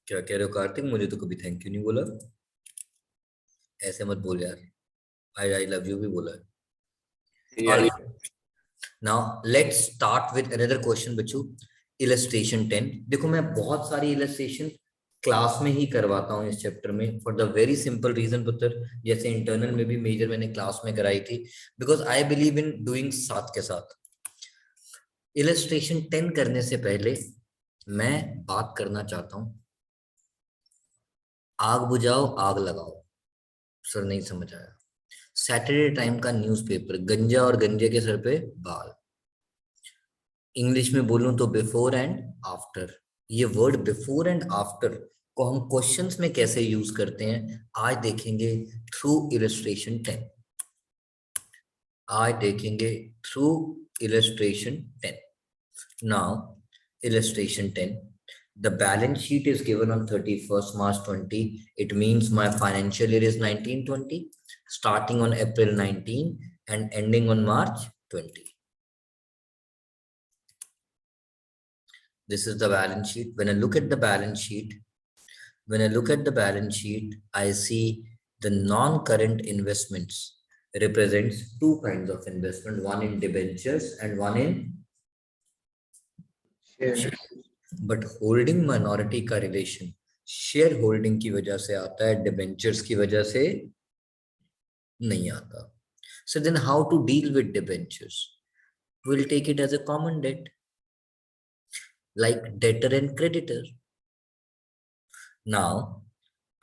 क्या कह रहे हो कार्तिक? मुझे तो कभी थैंक यू नहीं बोला। ऐसे मत बोल यार। आई लव यू भी बोला है। यार alright, now let's start with another question बच्चों। इलस्ट्रेशन 10। देखो मैं बहुत सारी इलस्ट्रेशन क्लास में ही करवाता हूँ इस चैप्टर में, for the very simple reason पुत्र। जैसे इंटरनल में भी मेजर मैंने क्लास में कराई थी, because I believe in doing साथ के साथ। इलस्ट्रेशन 10 करने से पहले मैं बात करना चाहता हूँ। आग बुझाओ आग लगाओ। सर नहीं समझ आया। सैटरडे टाइम का न्यूज़पेपर, गंजा और गंजे के सर पे बाल। इंग्लिश में बोलूं तो बिफोर एंड आफ्टर। ये वर्ड बिफोर एंड आफ्टर को हम क्वेश्चंस में कैसे यूज करते हैं आज देखेंगे थ्रू इलस्ट्रेशन 10। आज देखेंगे through illustration 10। Now illustration 10. The balance sheet is given on 31st March 20. It means my financial year is 1920, starting on April 19 and ending on March 20. This is the balance sheet. When I look at the balance sheet, I see the non-current investments represents two kinds of investment, one in debentures and one in share but holding minority का relation share holding की वजह से आता है, debentures की वजह से नहीं आता। So then how to deal with debentures? Will take it as a common debt, like debtor and creditor. Now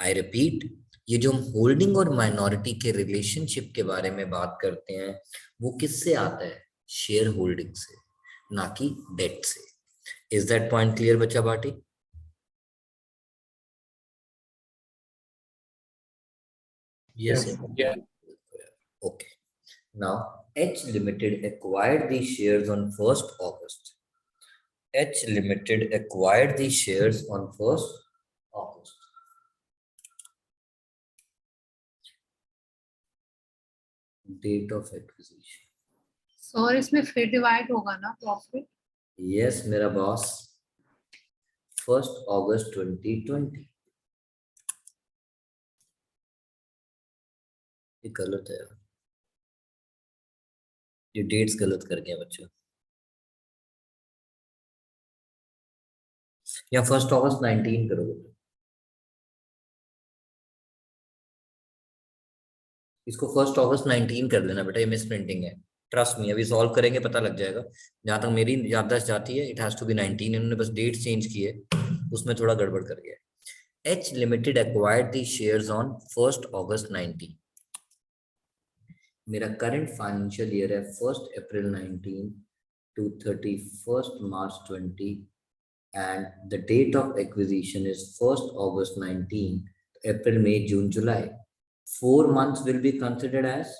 I repeat, ये जो हम होल्डिंग और माइनॉरिटी के रिलेशनशिप के बारे में बात करते हैं वो किससे आता है? शेयर होल्डिंग से, ना कि डेट से। इज दैट पॉइंट क्लियर बच्चा बाटी? Yes. या Okay. Now, H Limited acquired these shares on 1st August. H Limited acquired these shares on 1st August. Date of acquisition. Sir इसमें फिर डिवाइड होगा ना प्रॉफिट? Yes, मेरा boss. 1st August 2020. ये गलत है यार, ये डेट्स गलत कर गया बच्चों। या 1st August 19 करोगे, इसको 1st August 19 कर देना बेटा, ये मिस प्रिंटिंग है। ट्रस्ट मी, अभी सॉल्व करेंगे पता लग जाएगा। जहां तक मेरी याददाश्त जाती है, इट हैज टू बी 19। इन्होंने बस डेट चेंज की है, उसमें थोड़ा गड़बड़ कर गया। H Limited acquired the shares on 1st August 19. मेरा करंट फाइनेंशियल ईयर है 1st April 19 to 31st March 20, and the date of acquisition is 1st August 19. April, May, June, July. 4 months will be considered as,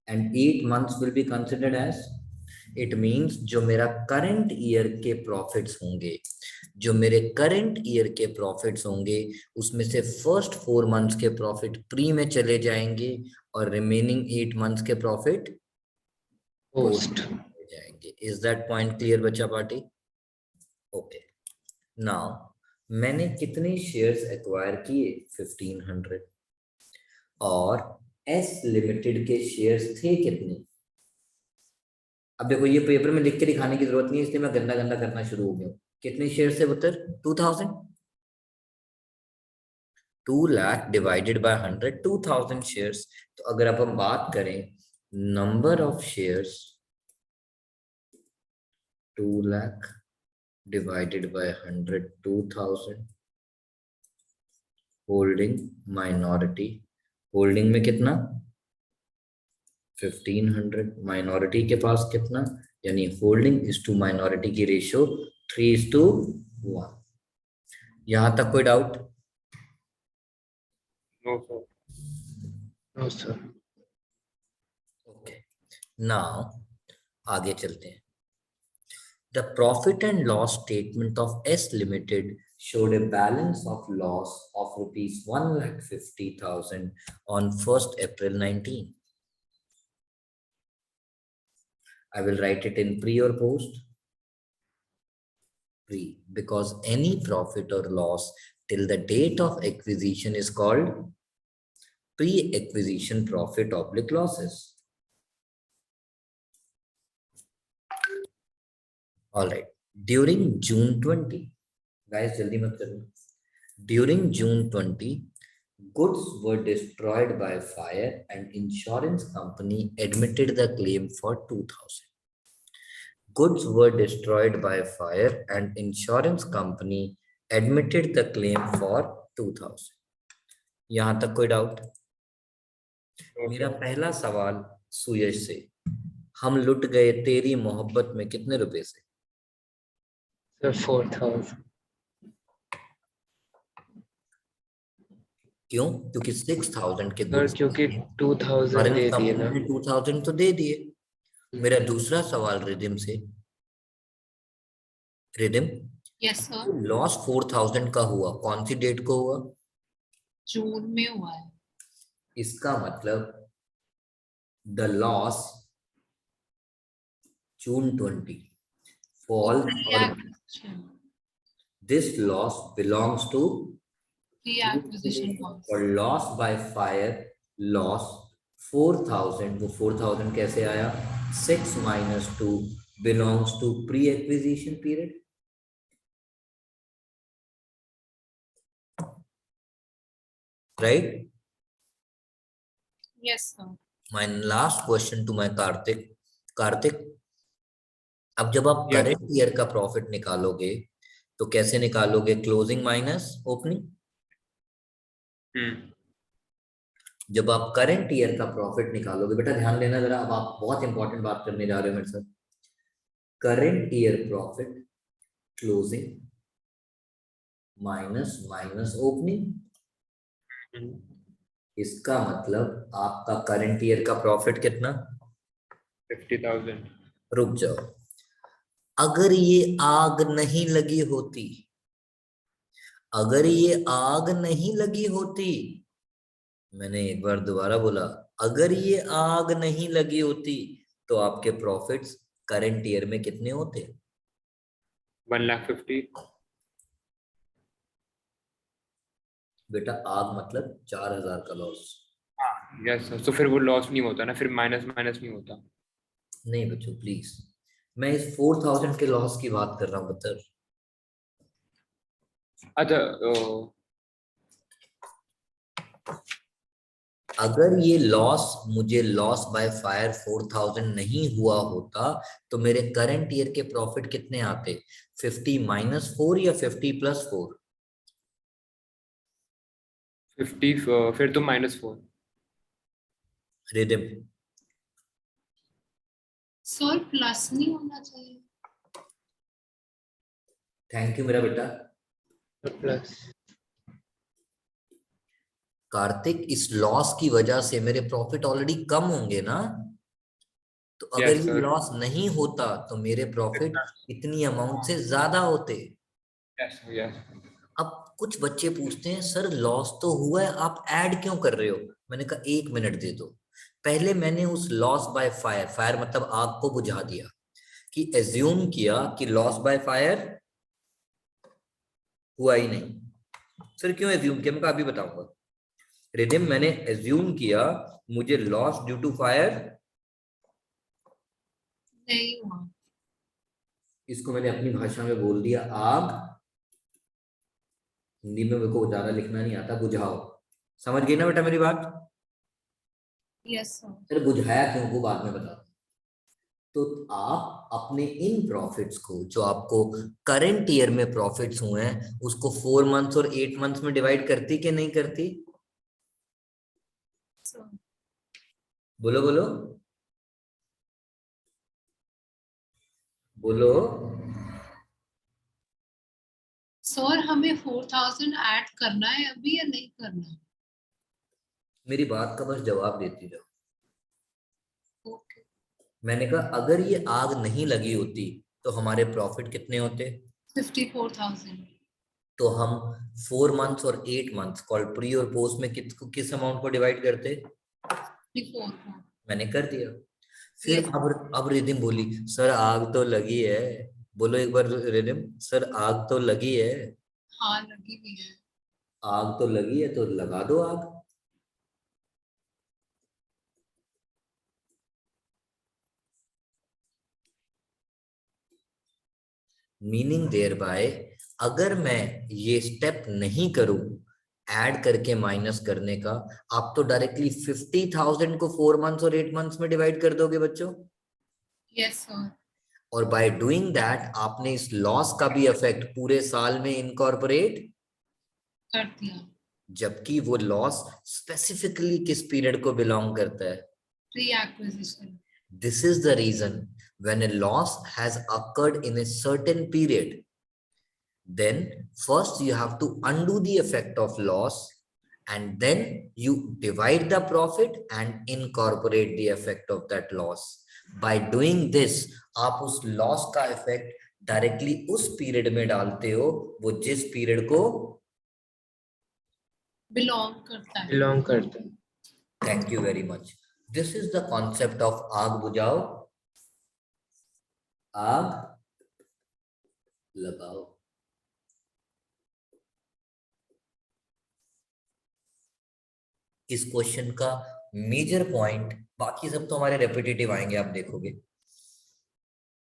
and 8 months will be considered as. It means जो मेरा current year के profits होंगे, जो मेरे current year के profits होंगे उसमें से फर्स्ट 4 मंथ्स के प्रॉफिट प्री में चले जाएंगे और रिमेनिंग 8 मंथ्स के प्रॉफिट पोस्ट जाएंगे। इज दैट पॉइंट क्लियर बच्चा पार्टी? ओके। नाउ मैंने कितने शेयर्स एक्वायर किए? 1500। और एस लिमिटेड के शेयर्स थे कितने? अब देखो ये पेपर में लिख के दिखाने की जरूरत नहीं है, इसलिए मैं गंदा गंदा करना शुरू हो गया। कितने शेयर से पुत्र? 2000। 2 लाख डिवाइडेड बाय 100, 2000 शेयर्स। तो अगर अब हम बात करें number of shares, 2 lakh divided by 100, 2000। Holding minority, holding में कितना? 1500। माइनॉरिटी के पास कितना? यानी होल्डिंग इज टू माइनॉरिटी की रेशियो 3:1। यहां तक कोई doubt? No sir. Okay, now आगे चलते हैं। The profit and loss statement of S Limited showed a balance of loss of rupees 1,50,000 on 1st April 19. I will write it in pre or post? Pre, because any profit or loss till the date of acquisition is called pre-acquisition profit oblique losses. All right. During June 20, guys, jaldi mat karna. During June 20, goods were destroyed by fire and insurance company admitted the claim for 2,000. Goods were destroyed by fire and insurance company admitted the claim for 2,000. यहां तक कोई doubt? मेरा पहला सवाल सुयश से, हम लुट गए तेरी मोहब्बत में कितने रुपए से? Sir, 4,000. क्यों? क्योंकि 6,000 के सर goods क्योंकि 2,000 दे दिए ना. 2,000 तो दे दिए. मेरा दूसरा सवाल रिदिम से, रिदिम, यस सर, लॉस 4,000 का हुआ, कौन सी डेट को हुआ? जून में हुआ है. इसका मतलब the loss June 20 falls or Pre-acquisition. this loss belongs to Pre-acquisition cost. or loss by fire loss 4,000. वो 4,000 कैसे आया? 6 minus 2 belongs to pre-acquisition period. Right? Yes sir. My last question to my Karthik. Karthik, अब जब आप Yes. Current year का profit निकालोगे तो कैसे निकालोगे? Closing minus opening. जब आप करंट ईयर का प्रॉफिट निकालोगे, बेटा ध्यान देना जरा, अब आप बहुत इंपॉर्टेंट बात करने जा रहे हो मेरे साथ. Current year profit closing minus minus opening. इसका मतलब आपका करंट ईयर का प्रॉफिट कितना? 50,000. रुक जाओ, अगर ये आग नहीं लगी होती, अगर ये आग नहीं लगी होती, मैंने एक बार दोबारा बोला, अगर ये आग नहीं लगी होती तो आपके प्रॉफिट्स करंट ईयर में कितने होते? 1,50,000. बेटा आग मतलब 4,000 का लॉस. यस सर, तो फिर वो लॉस नहीं होता ना, फिर माइनस माइनस नहीं होता. नहीं बच्चों प्लीज, मैं इस 4,000 के लॉस की बात कर रहा हूँ बता. अच्छा, अगर ये लॉस मुझे लॉस बाय फायर 4,000 नहीं हुआ होता तो मेरे करंट ईयर के प्रॉफिट कितने आते? 50 माइनस 4 या 50 प्लस 4? 50, फिर तो -4. रिदम, सर प्लस नहीं होना चाहिए. थैंक यू मेरा बेटा. प्लस. कार्तिक, इस लॉस की वजह से मेरे प्रॉफिट ऑलरेडी कम होंगे ना, तो अगर Yes, ये sir. लॉस नहीं होता तो मेरे प्रॉफिट इतनी अमाउंट से ज्यादा होते. Yes yes. अब कुछ बच्चे पूछते हैं सर लॉस तो हुआ है, आप ऐड क्यों कर रहे हो? मैंने कहा 1 मिनट दे दो. पहले मैंने उस लॉस बाय फायर, फायर मतलब आग को बुझा दिया, कि एज्यूम किया कि लॉस बाय फायर हुआ ही नहीं. सर क्यों एज्यूम किया? मैं कहा अभी बताऊंगा. रिदिम, मैंने एज्यूम किया मुझे लॉस ड्यू टू फायर नहीं हुआ. इसको मैंने अपनी भाषा में बोल दिया आग. हिंदी में मेरे को ज्यादा लिखना नहीं आता, बुझाओ. समझ गई ना बेटा मेरी बात? Yes sir. फिर बुझाया क्यों वो बाद में बता. तो आप अपने इन प्रॉफिट्स को, जो आपको करंट ईयर में प्रॉफिट्स हुए हैं, उसको 4 मंथ्स और 8 मंथ्स में डिवाइड करती कि नहीं करती? सर बोलो बोलो बोलो. सर हमें 4,000 ऐड करना है अभी या नहीं करना? मेरी बात का बस जवाब देती जाओ. ओके. मैंने कहा अगर ये आग नहीं लगी होती तो हमारे प्रॉफिट कितने होते? 54,000. तो हम 4 मंथ्स और 8 मंथ्स कॉल प्री और पोस्ट में किस अमाउंट को डिवाइड करते? 54 को. मैंने कर दिया. फिर Yes. अब रिदिम बोली सर आग तो लगी है. बोलो एक बार रिदिम, सर आग तो लगी है. हाँ लगी हुई है. आग तो लगी है तो लगा दो आग। मीनिंग देयर बाय, अगर मैं ये स्टेप नहीं करूं ऐड करके माइनस करने का, आप तो डायरेक्टली 50,000 को 4 मंथ्स और 8 मंथ्स में डिवाइड कर दोगे बच्चों। Yes sir. और बाय डूइंग दैट आपने इस लॉस का भी इफेक्ट पूरे साल में इनकॉर्पोरेट कर दिया। जबकि वो लॉस स्पेसिफिकली किस पीरियड को बिलोंग करता है? Pre acquisition. This is the reason when a loss has occurred in a certain period, then first you have to undo the effect of loss and then you divide the profit and incorporate the effect of that loss. By doing this, आप उस loss का effect directly उस period में डालते हो वो जिस period को बिलोंग करता है। बिलोंग करता है। Thank you very much. This is the concept of आग बुझाओ आग लगाओ। इस क्वेश्चन का मेजर पॉइंट, बाकी सब तो हमारे रेपिटेटिव आएंगे आप देखोगे,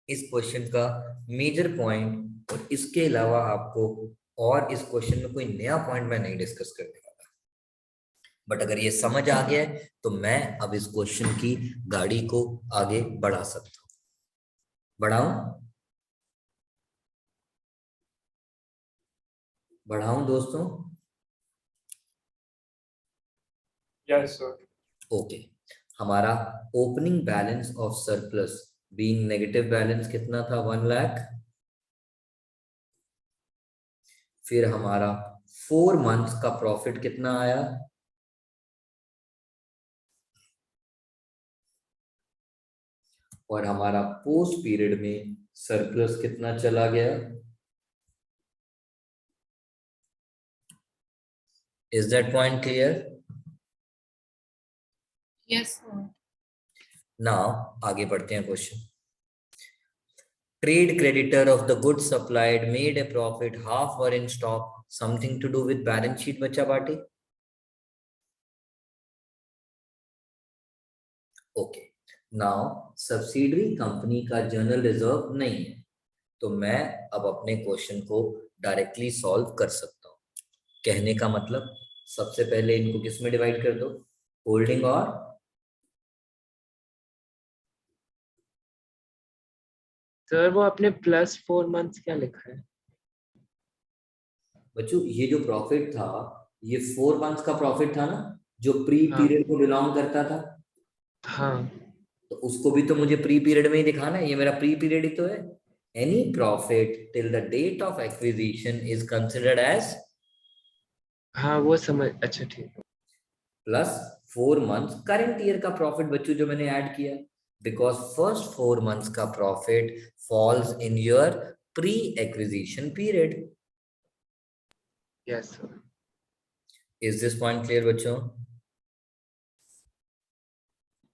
इस क्वेश्चन का मेजर पॉइंट और इसके अलावा आपको और इस क्वेश्चन में कोई नया पॉइंट मैं नहीं डिस्कस करने वाला, बट अगर ये समझ आ गया है तो मैं अब इस क्वेश्चन की गाड़ी को आगे बढ़ा सकता हूं। बढ़ाऊं बढ़ाऊं दोस्तों? Yes sir. ओके, हमारा opening balance of surplus being negative balance कितना था? 1 लाख। फिर हमारा 4 मंथ्स का प्रॉफिट कितना आया? और हमारा पोस्ट पीरियड में सरप्लस कितना चला गया? Is that point clear? Yes sir. Now आगे बढ़ते हैं question. Trade creditor of the goods supplied made a profit, half were in stock, something to do with balance sheet बच्चा party? Okay, now subsidiary company का journal reserve नहीं है तो मैं अब अपने क्वेश्चन को डायरेक्टली सॉल्व कर सकता हूं। कहने का मतलब सबसे पहले इनको किस में डिवाइड कर दो? होल्डिंग और सर वो आपने +4 मंथ्स क्या लिखा है? बच्चों ये जो प्रॉफिट था ये 4 मंथ्स का प्रॉफिट था ना, जो प्री हाँ। पीरियड को बिलोंग करता था, हाँ तो उसको भी तो मुझे प्री पीरियड में ही दिखाना है, ये मेरा प्री पीरियड ही तो है। Any profit till the date of acquisition is considered as हाँ वो समझ, अच्छा ठीक है। प्लस 4 मंथ्स करंट ईयर का प्रॉफिट बच्चों जो मैंने ऐड किया, बिकॉज फर्स्ट 4 मंथ्स का profit falls in your pre acquisition period. Yes sir. Is this point clear बच्चों?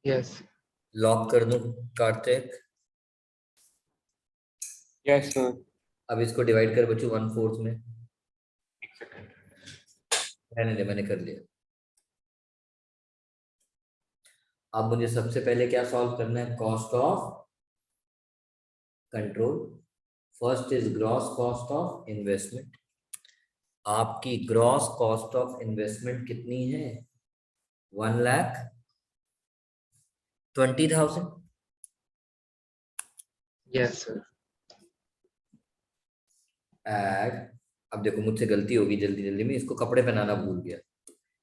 यस। लॉक कर दूं कार्तिक? Yes sir. अब इसको डिवाइड कर बच्चों 1/4 में। रहने दे, मैंने कर लिया। अब मुझे सबसे पहले क्या सॉल्व करना है? Cost of control. First is gross cost of investment. आपकी ग्रॉस कॉस्ट ऑफ इन्वेस्टमेंट कितनी है? 1,20,000। Yes sir. एड, अब देखो मुझसे गलती होगी, जल्दी जल्दी में इसको कपड़े पहनाना भूल गया।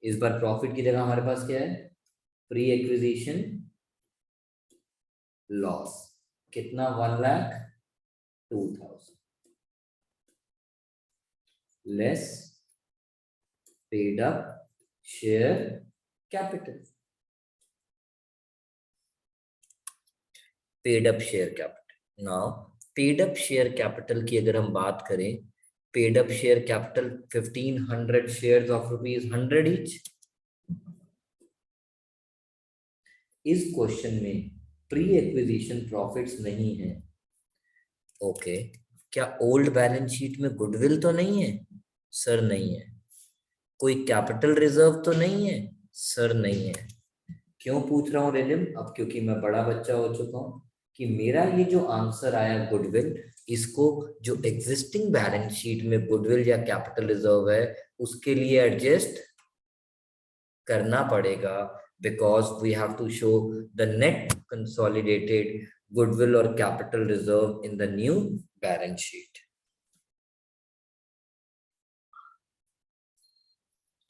इस बार प्रॉफिट की जगह हमारे पास क्या है? Pre acquisition loss. कितना? 1,02,000 less paid up share capital. Paid up share capital. Now paid up share capital की अगर हम बात करें, paid up share capital 1,500 shares of ₹100 each. इस क्वेश्चन में प्री एक्विजिशन प्रॉफिट्स नहीं है। ओके, क्या ओल्ड बैलेंस शीट में गुडविल तो नहीं है? सर नहीं है। कोई कैपिटल रिजर्व तो नहीं है? सर नहीं है। क्यों पूछ रहा हूँ रिलिम? अब क्योंकि मैं बड़ा बच्चा हो चुका हूँ कि मेरा ये जो आंसर आया गुडविल, इसको जो एग्जिस्टिंग बैलेंस शीट में गुडविल या कैपिटल रिजर्व है उसके लिए एडजस्ट करना पड़ेगा, because we have to show the net consolidated goodwill और capital reserve in the new balance sheet.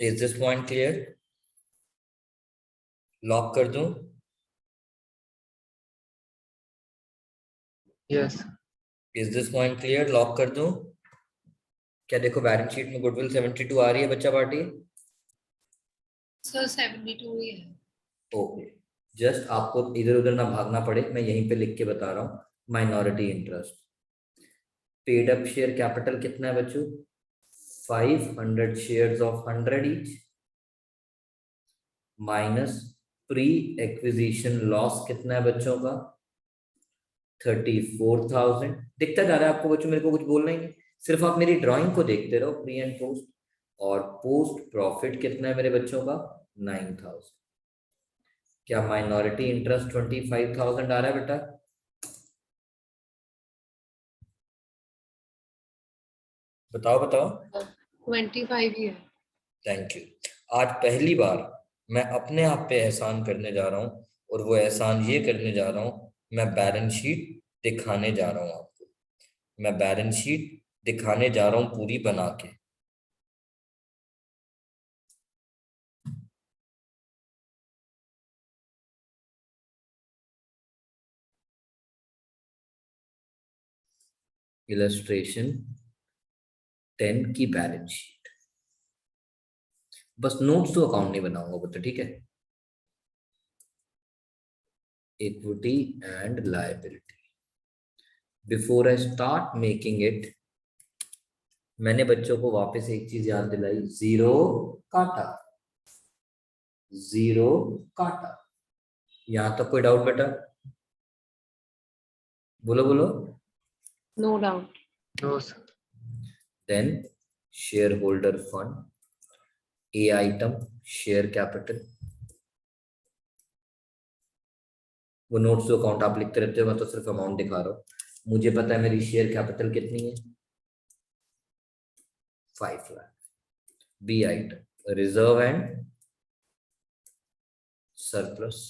Is this point clear? Lock कर दूं? Yes is this point clear? Lock कर दूं? क्या देखो बैलेंस शीट में गुडविल 72 आ रही है बच्चा पार्टी? सर 72 ही है। ओके, जस्ट आपको इधर उधर ना भागना पड़े, मैं यहीं पे लिख के बता रहा हूँ। Minority interest, paid up share capital कितना है बच्चों? 500 shares of 100 each minus pre acquisition loss कितना है बच्चों का? 34,000। दिखता जा रहा है आपको बच्चों? मेरे को कुछ बोलना ही नहीं, सिर्फ आप मेरी ड्राइंग को देखते रहो, प्री एंड पोस्ट। और पोस्ट प्रॉफिट कितना है मेरे बच्चों का? 9,000। क्या माइनॉरिटी इंटरेस्ट 25,000 आ रहा है बेटा? बताओ बताओ। 25 ही है। Thank you. आज पहली बार मैं अपने आप पे एहसान करने जा रहा हूँ, और वो एहसान ये करने जा रहा हूँ, मैं बैलेंस शीट दिखाने जा रहा हूँ आपको। मैं बैलेंस शीट दिखाने जा रहा हूँ पूरी बना के। इलस्ट्रेशन 10 की बैलेंस शीट। बस नोट्स तो अकाउंट नहीं बनाऊंगा बता, ठीक है? Equity and liability. Before I start making it, मैंने बच्चों को वापस एक चीज याद दिलाई, जीरो काटा, जीरो काटा। यहां तक कोई डाउट बेटा? बोलो बोलो। No doubt. No sir then share holder fund, a item share capital. वो नोट्स जो अकाउंट आप लिखते रहते हो, मैं तो सिर्फ अमाउंट दिखा रहा हूँ। मुझे पता है मेरी शेयर कैपिटल कितनी है, 5 lakh. B item reserve and surplus,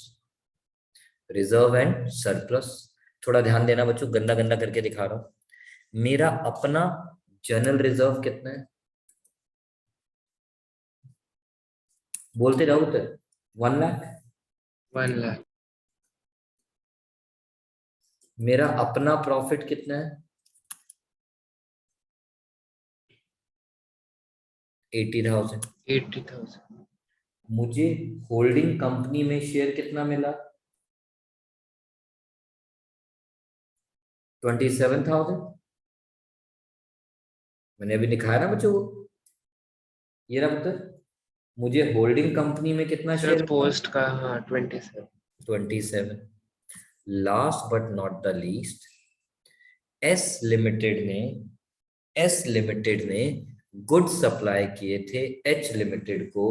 reserve and surplus. थोड़ा ध्यान देना बच्चों, गंदा गंदा करके दिखा रहा हूं। मेरा अपना जनरल रिजर्व कितना है? बोलते जाओ तो 1 लाख। 1 लाख मेरा अपना प्रॉफिट कितना है? 80,000। 80,000 मुझे होल्डिंग कंपनी में शेयर कितना मिला? 27,000। मैंने अभी दिखाया ना बच्चों को, ये रहा पुत्र। मुझे होल्डिंग कंपनी में कितना सर शेयर? पोस्ट का हाँ 27 27। Last but not the least, S limited ने गुड्स सप्लाई किए थे एच लिमिटेड को,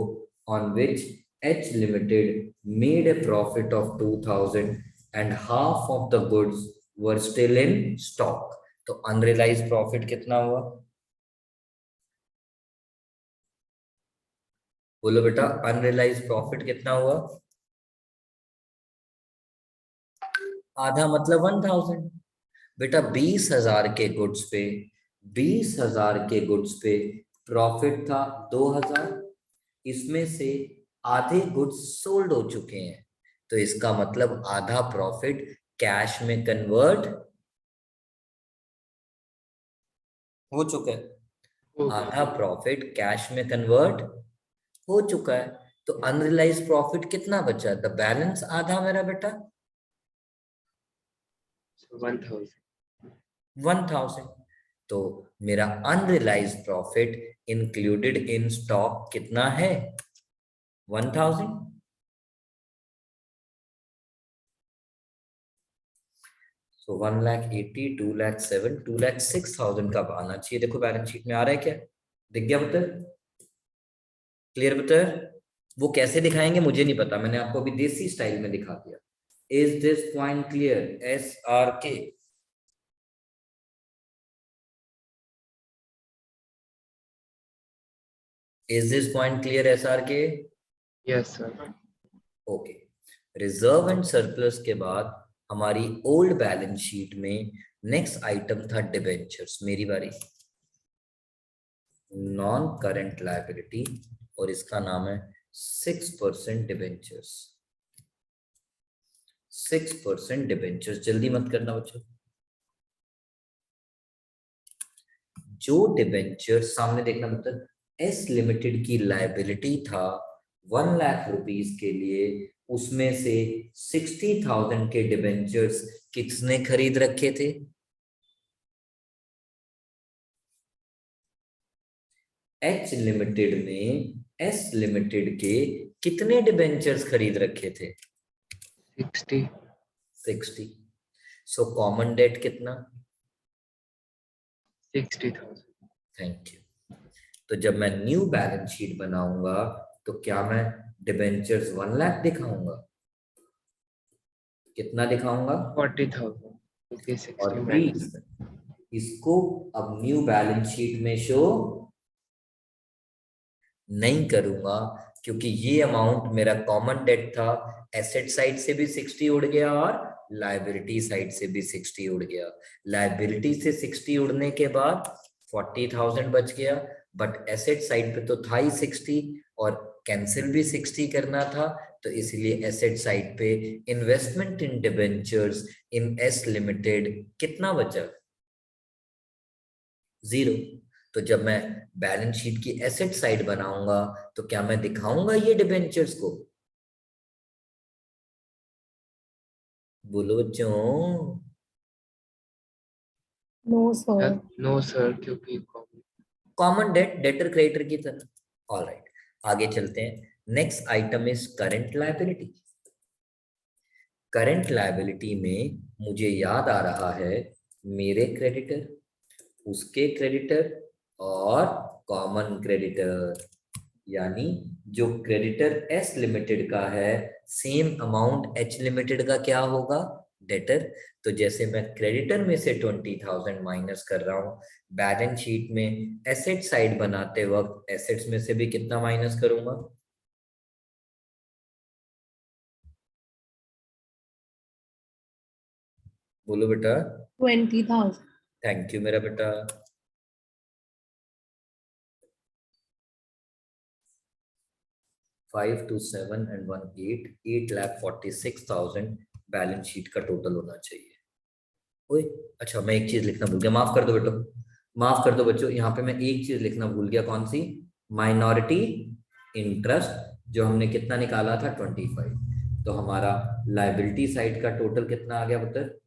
on which H limited made a profit of 2,000 and half of the goods were still in stock. तो unrealise profit कितना हुआ? बोलो बेटा, अनरियलाइज प्रॉफिट कितना हुआ? आधा मतलब 1,000। बेटा 20,000 के गुड्स पे, 20,000 के गुड्स पे प्रॉफिट था 2,000। इसमें से आधे गुड्स सोल्ड हो चुके हैं, तो इसका मतलब आधा प्रॉफिट कैश में कन्वर्ट हो चुका है। हो आधा प्रॉफिट कैश में कन्वर्ट हो चुका है। तो अनरियलाइज प्रॉफिट कितना बचा? द बैलेंस आधा मेरा बेटा 1,000 1,000। तो मेरा unrealise profit included in stock कितना है? 1,000। सो 1,80,000, 2,07,000, 2,06,000 का आना चाहिए। देखो बैलेंस शीट में आ रहा है क्या? दिख गया पुत्र? क्लियर पुत्र? वो कैसे दिखाएंगे मुझे नहीं पता, मैंने आपको अभी देसी स्टाइल में दिखा दिया। Is this point clear SRK? Is this point clear SRK? Yes sir. Okay, reserve and surplus के बाद हमारी ओल्ड बैलेंस शीट में नेक्स्ट आइटम था डिबेंचर्स। मेरी बारी। नॉन करंट लायबिलिटी और इसका नाम है 6% डिबेंचर्स। 6% डिबेंचर्स, जल्दी मत करना बच्चों। जो डिबेंचर सामने देखना, मतलब एस लिमिटेड की लायबिलिटी था 1 लाख रुपीस के लिए, उसमें से 60,000 के डिबेंचर्स किसने खरीद रखे थे? एच लिमिटेड ने एस लिमिटेड के कितने डिबेंचर्स खरीद रखे थे? 60। सो कॉमन डेट कितना? 60,000। Thank you. तो जब मैं न्यू बैलेंस शीट बनाऊंगा तो क्या मैं डिबेंचर्स 1 लाख दिखाऊंगा? कितना दिखाऊंगा? 40,000 क्योंकि 60 और माइनस। प्लीज इसको अब न्यू बैलेंस शीट में शो नहीं करूंगा, क्योंकि ये अमाउंट मेरा कॉमन डेट था। एसेट साइड से भी 60 उड़ गया और लायबिलिटी साइड से भी 60 उड़ गया। लायबिलिटी से 60 उड़ने के बाद 40,000 बच गया, बट एसेट साइड पे तो था ही 60 और कैंसिल भी 60 करना था, तो इसलिए एसेट साइड पे इन्वेस्टमेंट इन डिबेंचर्स इन एस लिमिटेड कितना बचा? 0। तो जब मैं बैलेंस शीट की एसेट साइड बनाऊंगा तो क्या मैं दिखाऊंगा ये डिबेंचर्स को? बोलो बच्चों। No sir. नो सर क्योंकि कॉमन डेट, डेटर क्रेडिटर की तरह। ऑल राइट, आगे चलते हैं। Next item is current liability. Current liability में मुझे याद आ रहा है मेरे क्रेडिटर, उसके क्रेडिटर और कॉमन क्रेडिटर, यानी जो क्रेडिटर एस लिमिटेड का है सेम अमाउंट एच लिमिटेड का क्या होगा? डेटर। तो जैसे मैं क्रेडिटर में से 20,000 माइनस कर रहा हूं, बैलेंस शीट में एसेट साइड बनाते वक्त एसेट्स में से भी कितना माइनस करूंगा? बोलो बेटा। 20,000। थैंक यू मेरा बेटा। 5 2 7 and 1 8, 8,46,000 बैलेंस शीट का टोटल होना चाहिए। ओए अच्छा, मैं एक चीज लिखना भूल गया, माफ कर दो बेटो, माफ कर दो बच्चों। यहाँ पे मैं एक चीज लिखना भूल गया, कौन सी? माइनॉरिटी इंटरेस्ट, जो हमने कितना निकाला था 25। तो हमारा लाइबिलिटी साइड का टोटल कितना आ गया पुत्र?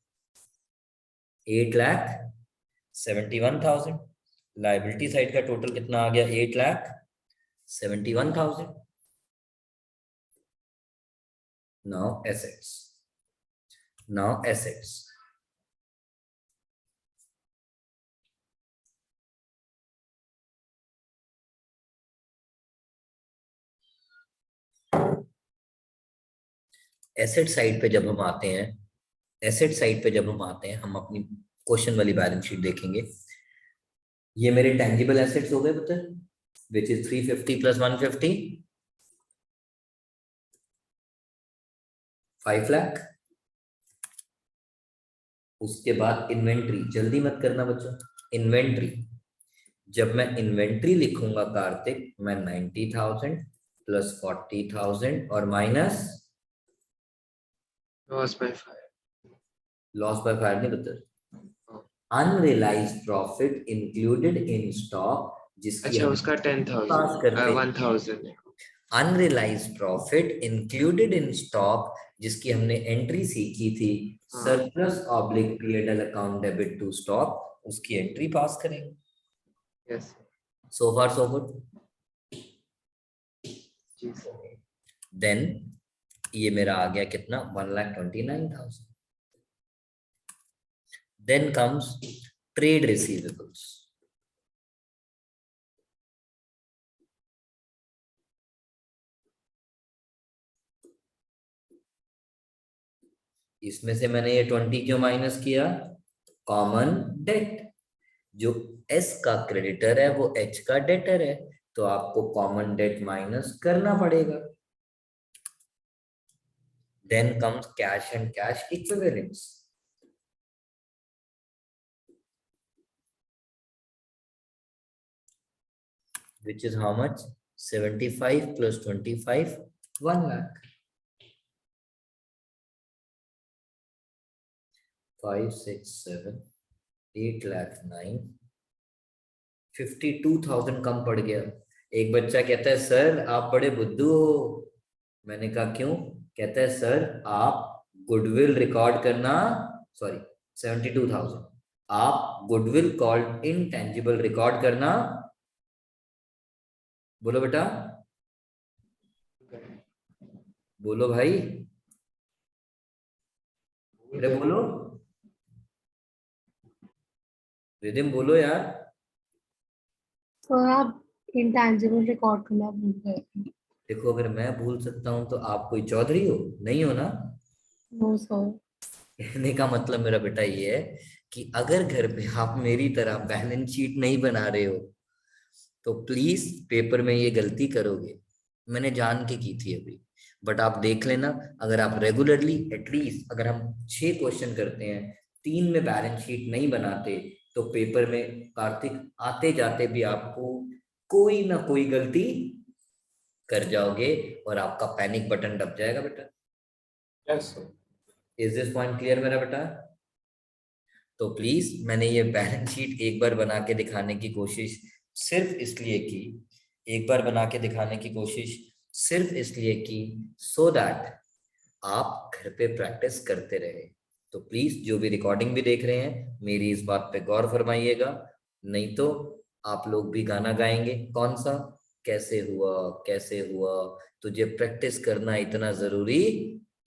8,71,000। लाइबिलिटी साइड का टोटल कितना आ गया? 8,71,000। Now assets. Now assets. Asset side पे जब हम आते हैं, एसेट साइड पे जब हम आते हैं, हम अपनी क्वेश्चन वाली बैलेंस शीट देखेंगे। ये मेरे टेंजिबल एसेट्स हो गए पुत्र, विच इज 350 प्लस 150, 5 लाख। उसके बाद इन्वेंट्री, जल्दी मत करना बच्चों। इन्वेंट्री, जब मैं इन्वेंट्री लिखूंगा कार्तिक, मैं 90,000 प्लस 40,000 और minus loss by 5। Loss by 5 नहीं बता, unrealised profit included in stock, जिसकी अच्छा हम उसका पास करते 10,000 है। Unrealised profit included in stock, जिसकी हमने एंट्री सीखी थी हाँ। Surplus oblique PNL account debit to stock, उसकी एंट्री पास करेंगे। Yes so far so good. जी सर। देन ये मेरा आ गया कितना? 1,29,000। Then comes trade receivables. इसमें से मैंने ये 20 क्यों माइनस किया? कॉमन डेट, जो एस का क्रेडिटर है वो एच का डेटर है, तो आपको कॉमन डेट माइनस करना पड़ेगा। Then comes cash and cash equivalents, which is how much? 75 plus 25, 1 lakh. 5, 6, 7, 8 lakh 9, 52,000 कम पड़ गया। एक बच्चा कहता है सर आप बड़े बुद्धू हो। मैंने कहा क्यों? कहता है सर आप गुडविल रिकॉर्ड करना, सॉरी 72,000, आप गुडविल कॉल्ड इनटेंजिबल रिकॉर्ड करना। बोलो बेटा, बोलो भाई, अरे बोलो, रिदिम बोलो यार। सर आप इंटेंजिबल रिकॉर्ड करना भूल गए। देखो अगर मैं भूल सकता हूं तो आप कोई चौधरी हो नहीं हो ना? No sir. कहने का मतलब मेरा बेटा ये है कि अगर घर पे आप मेरी तरह बैलेंस शीट नहीं बना रहे हो तो प्लीज पेपर में ये गलती करोगे। मैंने जान के की थी अभी, बट आप देख लेना, अगर आप रेगुलरली एटलीस्ट अगर हम 6 क्वेश्चन करते हैं, 3 में बैलेंस शीट नहीं बनाते, तो पेपर में कार्तिक आते जाते भी आपको कोई ना कोई गलती कर जाओगे और आपका पैनिक बटन दब जाएगा बेटा। Yes sir. Is this point clear मेरा बेटा? तो प्लीज मैंने ये बैलेंस शीट एक बार बना के दिखाने की कोशिश सिर्फ इसलिए की, एक बार बना के दिखाने की कोशिश सिर्फ इसलिए की सो दैट आप घर पे प्रैक्टिस करते रहे। तो प्लीज जो भी रिकॉर्डिंग भी देख रहे हैं मेरी इस बात पे गौर फरमाइएगा, नहीं तो आप लोग भी गाना गाएंगे कौन सा, कैसे हुआ कैसे हुआ, तुझे प्रैक्टिस करना इतना जरूरी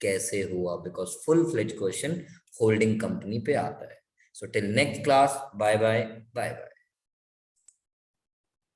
कैसे हुआ, because full fledge question holding company पे आता है। So till next class, bye bye, bye bye.